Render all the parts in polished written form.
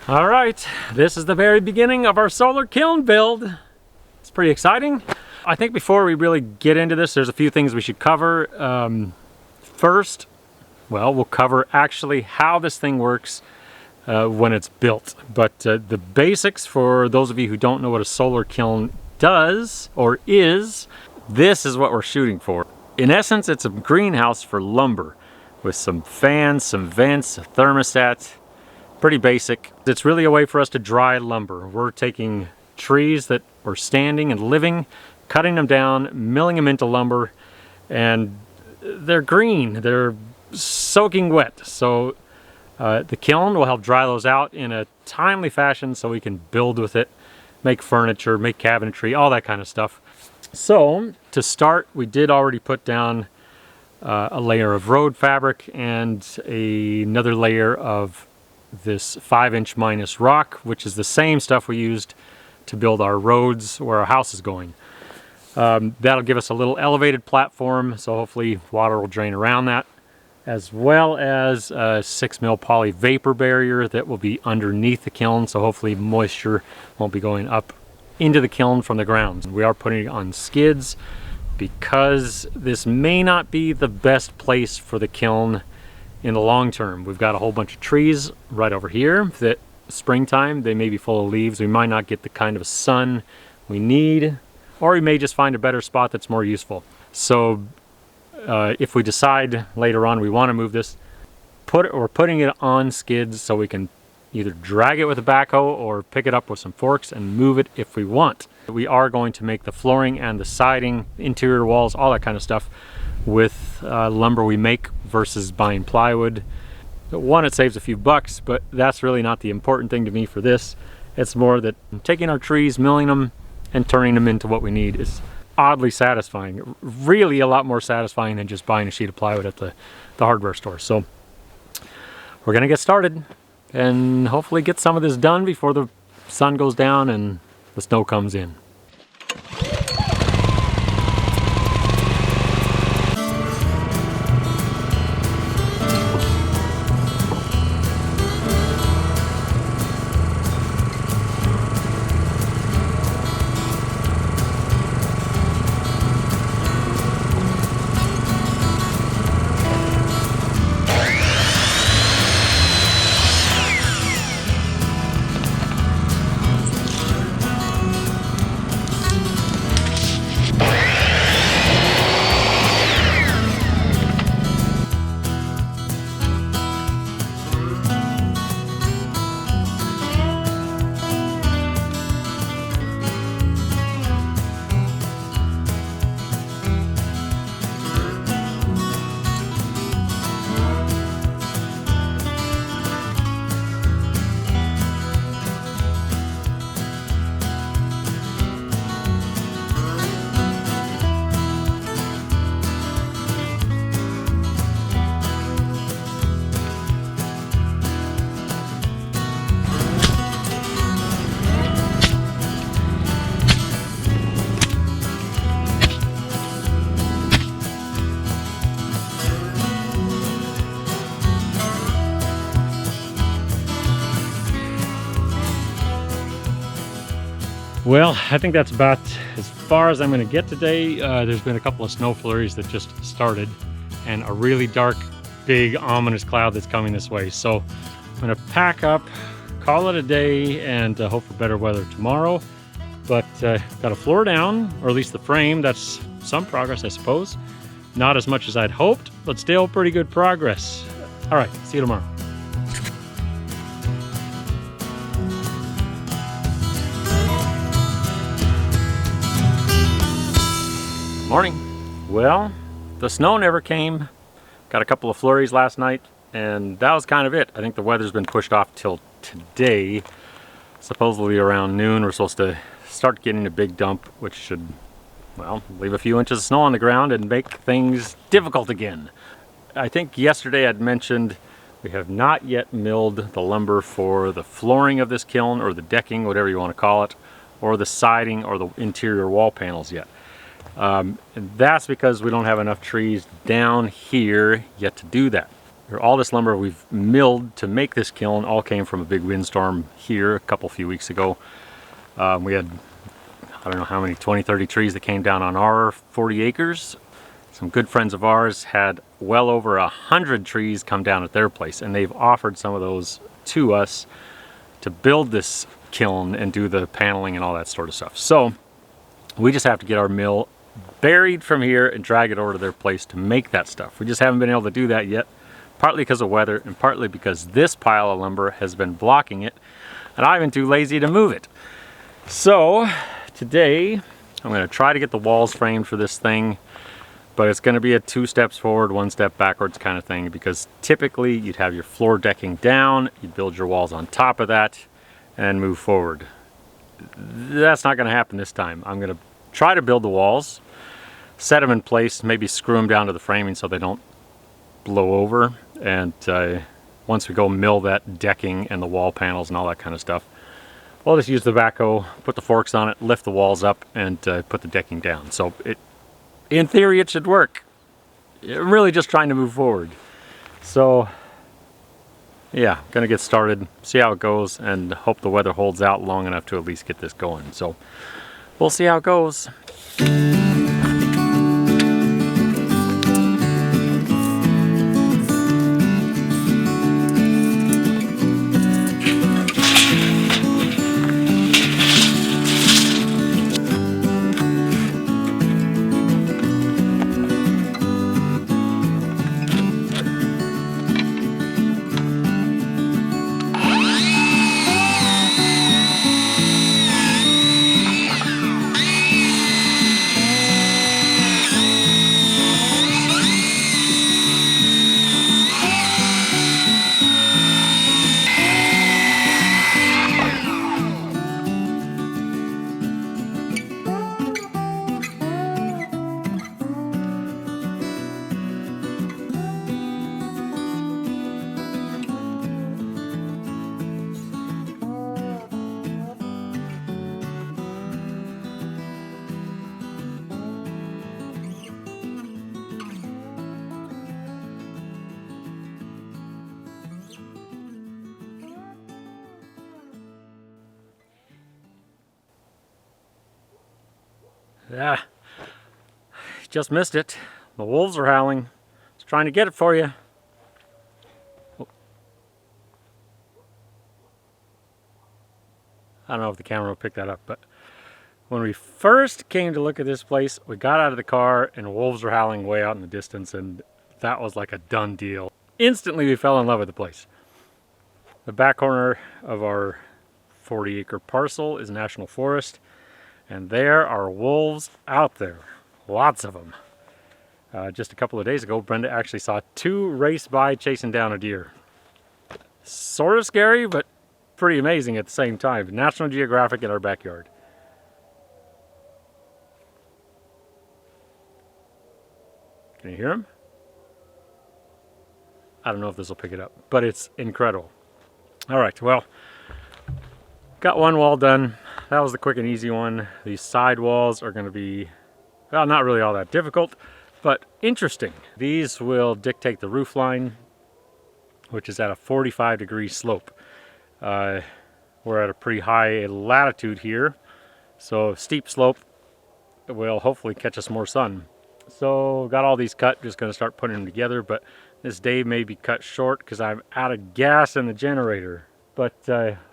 All right, this is the very beginning of our solar kiln build. It's pretty exciting. I think before we really get into this, there's a few things we should cover. First, well, we'll cover actually how this thing works when it's built. But the basics, for those of you who don't know what a solar kiln does or is, this is what we're shooting for. In essence, it's a greenhouse for lumber with some fans, some vents, a thermostat. Pretty basic. It's really a way for us to dry lumber. We're taking trees that were standing and living, cutting them down, milling them into lumber, and they're green. They're soaking wet. So the kiln will help dry those out in a timely fashion so we can build with it, make furniture, make cabinetry, all that kind of stuff. So to start, we did already put down a layer of road fabric and another layer of this 5" minus rock, which is the same stuff we used to build our roads where our house is going. That'll give us a little elevated platform, so hopefully water will drain around that, as well as a 6" poly vapor barrier that will be underneath the kiln, so hopefully moisture won't be going up into the kiln from the ground. We are putting it on skids because this may not be the best place for the kiln in the long term. We've got a whole bunch of trees right over here that springtime, they may be full of leaves. We might not get the kind of sun we need, or we may just find a better spot that's more useful. So if we decide later on we want to move this, we're putting it on skids so we can either drag it with a backhoe or pick it up with some forks and move it if we want. We are going to make the flooring and the siding, interior walls, all that kind of stuff with lumber we make versus buying plywood. One, it saves a few bucks, but that's really not the important thing to me for this. It's more that taking our trees, milling them, and turning them into what we need is oddly satisfying. Really a lot more satisfying than just buying a sheet of plywood at the hardware store. So we're gonna get started and hopefully get some of this done before the sun goes down and the snow comes in. Well, I think that's about as far as I'm going to get today. There's been a couple of snow flurries that just started and a really dark, big, ominous cloud that's coming this way. So I'm going to pack up, call it a day, and hope for better weather tomorrow. But got a floor down, or at least the frame. That's some progress, I suppose. Not as much as I'd hoped, but still pretty good progress. All right, see you tomorrow. Morning. Well, the snow never came. Got a couple of flurries last night, and that was kind of it. I think the weather's been pushed off till today. Supposedly around noon, we're supposed to start getting a big dump, which should, well, leave a few inches of snow on the ground and make things difficult again. I think yesterday I'd mentioned we have not yet milled the lumber for the flooring of this kiln, or the decking, whatever you want to call it, or the siding or the interior wall panels yet. And that's because we don't have enough trees down here yet to do that. all this lumber we've milled to make this kiln all came from a big windstorm here a few weeks ago. We had, I don't know how many, 20, 30 trees that came down on our 40 acres. Some good friends of ours had well over 100 trees come down at their place, and they've offered some of those to us to build this kiln and do the paneling and all that sort of stuff. So we just have to get our mill buried from here and drag it over to their place to make that stuff. We just haven't been able to do that yet, partly because of weather and partly because this pile of lumber has been blocking it and I've been too lazy to move it. So today I'm going to try to get the walls framed for this thing, but it's going to be a 2 steps forward, 1 step backwards kind of thing, because typically you'd have your floor decking down, you'd build your walls on top of that and move forward. That's not going to happen this time. I'm going to try to build the walls, set them in place, maybe screw them down to the framing so they don't blow over, and once we go mill that decking and the wall panels and all that kind of stuff, we'll just use the backhoe, put the forks on it, lift the walls up, and put the decking down. So in theory it should work. I'm really just trying to move forward. So yeah, gonna get started, see how it goes, and hope the weather holds out long enough to at least get this going. So we'll see how it goes. Yeah, just missed it. The wolves are howling. I was trying to get it for you. Oh. I don't know if the camera will pick that up, but when we first came to look at this place, we got out of the car and wolves were howling way out in the distance, and that was like a done deal. Instantly we fell in love with the place. The back corner of our 40-acre parcel is national forest, and there are wolves out there, lots of them. Just a couple of days ago, Brenda actually saw 2 race by chasing down a deer. Sort of scary, but pretty amazing at the same time. National Geographic in our backyard. Can you hear them? I don't know if this will pick it up, but it's incredible. All right, well, got one wall done. That was the quick and easy one. These side walls are going to be, well, not really all that difficult, but interesting. These will dictate the roof line, which is at a 45-degree slope. We're at a pretty high latitude here, so steep slope will hopefully catch us more sun. So got all these cut, just going to start putting them together, but this day may be cut short because I'm out of gas in the generator. But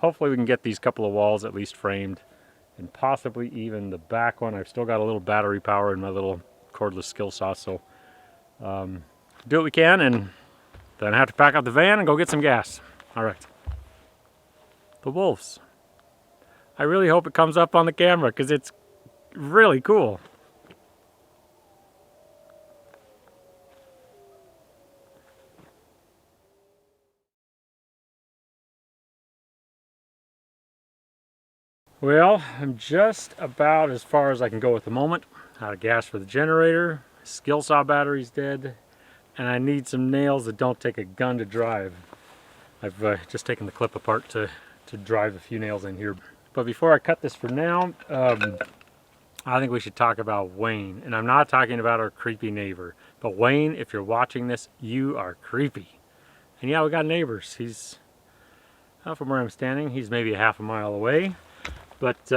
hopefully we can get these couple of walls at least framed, and possibly even the back one. I've still got a little battery power in my little cordless skill saw, so do what we can, and then I have to pack up the van and go get some gas. All right. The wolves. I really hope it comes up on the camera because it's really cool. Well, I'm just about as far as I can go at the moment. Out of gas for the generator, skill saw battery's dead, and I need some nails that don't take a gun to drive. I've just taken the clip apart to drive a few nails in here. But before I cut this for now, I think we should talk about Wayne. And I'm not talking about our creepy neighbor. But Wayne, if you're watching this, you are creepy. And yeah, we got neighbors. He's from where I'm standing. He's maybe a half a mile away. But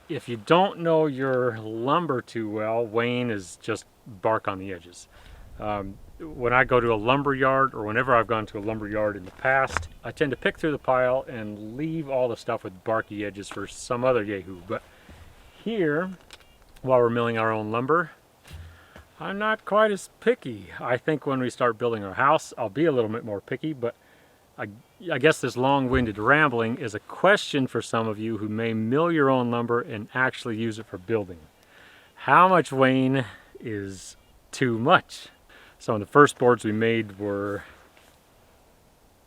if you don't know your lumber too well, Wayne is just bark on the edges. When I go to a lumber yard, or whenever I've gone to a lumber yard in the past, I tend to pick through the pile and leave all the stuff with barky edges for some other yahoo. But here, while we're milling our own lumber, I'm not quite as picky. I think when we start building our house, I'll be a little bit more picky, but I guess this long-winded rambling is a question for some of you who may mill your own lumber and actually use it for building. How much, Wayne, is too much? Some of the first boards we made were,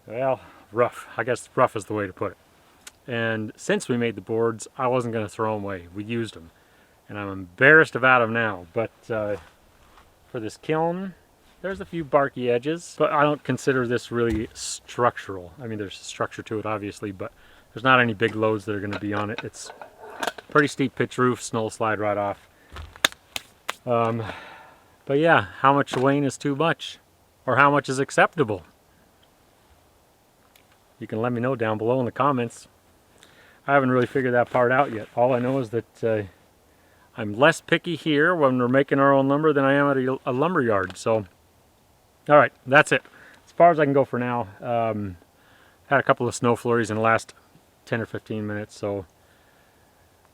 well, rough. I guess rough is the way to put it. And since we made the boards, I wasn't going to throw them away. We used them. And I'm embarrassed about them now. But for this kiln, there's a few barky edges, but I don't consider this really structural. I mean, there's structure to it, obviously, but there's not any big loads that are going to be on it. It's pretty steep pitch roof, snow will slide right off. But yeah, how much, Wayne, is too much? Or how much is acceptable? You can let me know down below in the comments. I haven't really figured that part out yet. All I know is that I'm less picky here when we're making our own lumber than I am at a lumber yard. So, all right, that's it. As far as I can go for now. Had a couple of snow flurries in the last 10 or 15 minutes, so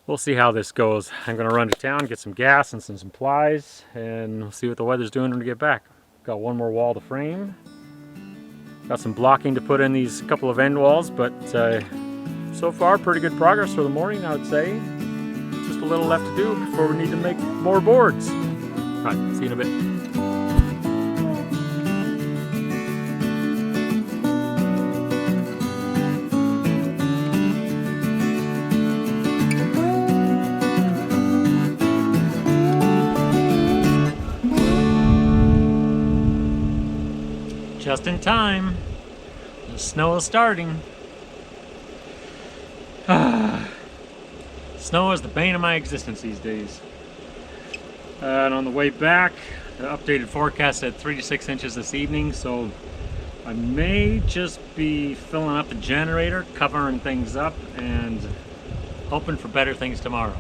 we'll see how this goes. I'm going to run to town, get some gas and some supplies, and we'll see what the weather's doing when we get back. Got one more wall to frame. Got some blocking to put in these couple of end walls, but so far pretty good progress for the morning, I would say. Just a little left to do before we need to make more boards. All right, see you in a bit. Just in time. The snow is starting. Snow is the bane of my existence these days. And on the way back, the updated forecast said 3 to 6 inches this evening, so I may just be filling up the generator, covering things up, and hoping for better things tomorrow.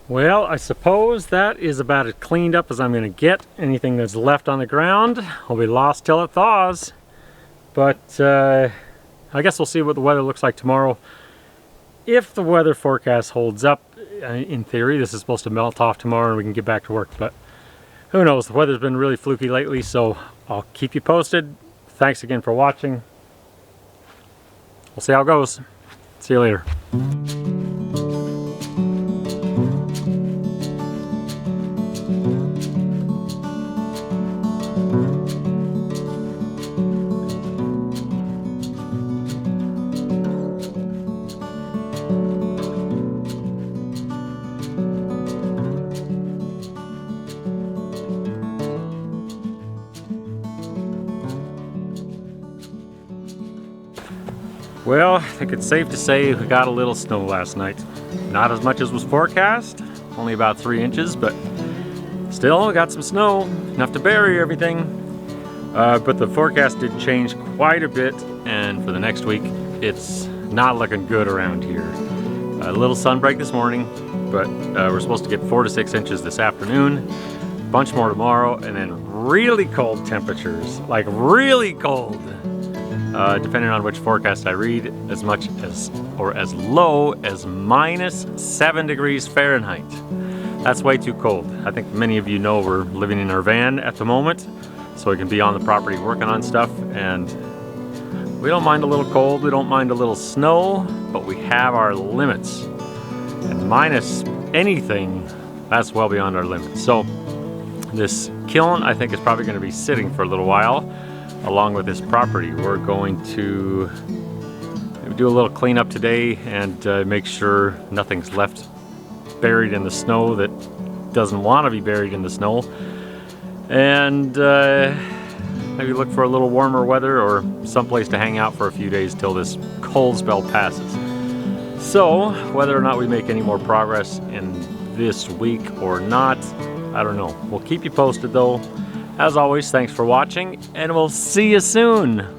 Well, I suppose that is about as cleaned up as I'm going to get. Anything that's left on the ground will be lost till it thaws. But I guess we'll see what the weather looks like tomorrow. If the weather forecast holds up, in theory, this is supposed to melt off tomorrow and we can get back to work. But who knows? The weather's been really fluky lately, so I'll keep you posted. Thanks again for watching. We'll see how it goes. See you later. Well, I think it's safe to say we got a little snow last night. Not as much as was forecast, only about 3 inches, but still we got some snow, enough to bury everything. But the forecast did change quite a bit, and for the next week, it's not looking good around here. A little sunbreak this morning, but we're supposed to get 4 to 6 inches this afternoon, a bunch more tomorrow, and then really cold temperatures, like really cold. Depending on which forecast I read, as much as or as low as -7 degrees Fahrenheit. That's way too cold. I think many of you know we're living in our van at the moment, so we can be on the property working on stuff, and we don't mind a little cold, we don't mind a little snow, but we have our limits. And minus anything, that's well beyond our limits. So this kiln, I think, is probably going to be sitting for a little while. Along with this property, we're going to do a little cleanup today and make sure nothing's left buried in the snow that doesn't want to be buried in the snow, and maybe look for a little warmer weather or someplace to hang out for a few days till this cold spell passes. So whether or not we make any more progress in this week or not. I don't know. We'll keep you posted though. As always, thanks for watching, and we'll see you soon.